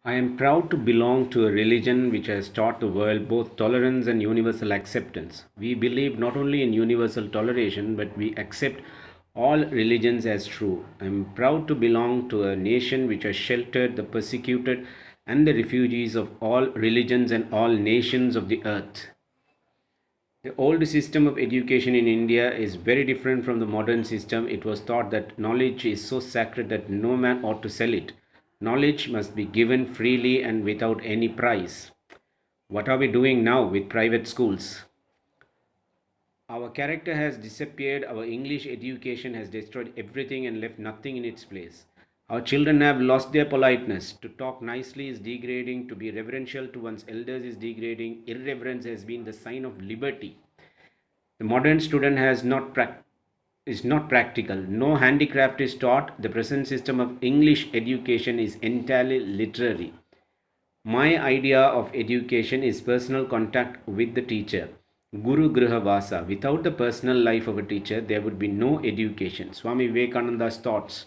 I am proud to belong to a religion which has taught the world both tolerance and universal acceptance. We believe not only in universal toleration, but we accept all religions as true. I am proud to belong to a nation which has sheltered the persecuted and the refugees of all religions and all nations of the earth. The old system of education in India is very different from the modern system. It was thought that knowledge is so sacred that no man ought to sell it. Knowledge must be given freely and without any price. What are we doing now with private schools? Our character has disappeared, our English education has destroyed everything and left nothing in its place. Our children have lost their politeness. To talk nicely is degrading, to be reverential to one's elders is degrading. Irreverence has been the sign of liberty. The modern student is not practical. No handicraft is taught. The present system of English education is entirely literary. My idea of education is personal contact with the teacher. Guru Griha Vasa. Without the personal life of a teacher, there would be no education. Swami Vivekananda's thoughts.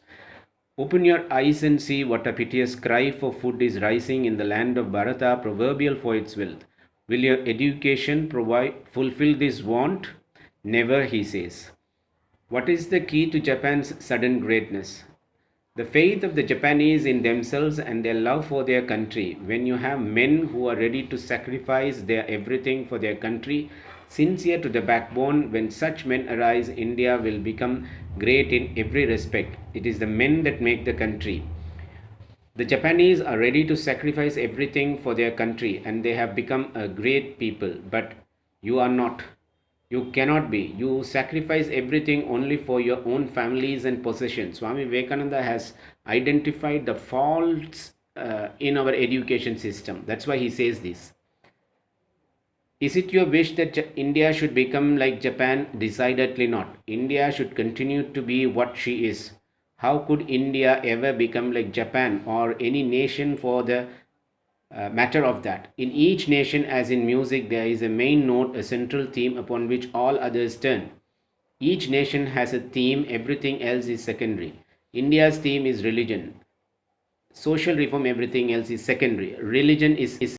Open your eyes and see what a piteous cry for food is rising in the land of Bharata, proverbial for its wealth. Will your education fulfill this want? Never, he says. What is the key to Japan's sudden greatness? The faith of the Japanese in themselves and their love for their country. When you have men who are ready to sacrifice their everything for their country, sincere to the backbone, when such men arise, India will become great in every respect. It is the men that make the country. The Japanese are ready to sacrifice everything for their country and they have become a great people, but you are not. You cannot be. You sacrifice everything only for your own families and possessions. Swami Vivekananda has identified the faults in our education system. That's why he says this. Is it your wish that India should become like Japan? Decidedly not. India should continue to be what she is. How could India ever become like Japan or any nation for the matter of that? In each nation, as in music, there is a main note, a central theme upon which all others turn. Each nation has a theme, everything else is secondary. India's theme is religion. Social reform, everything else is secondary. Religion is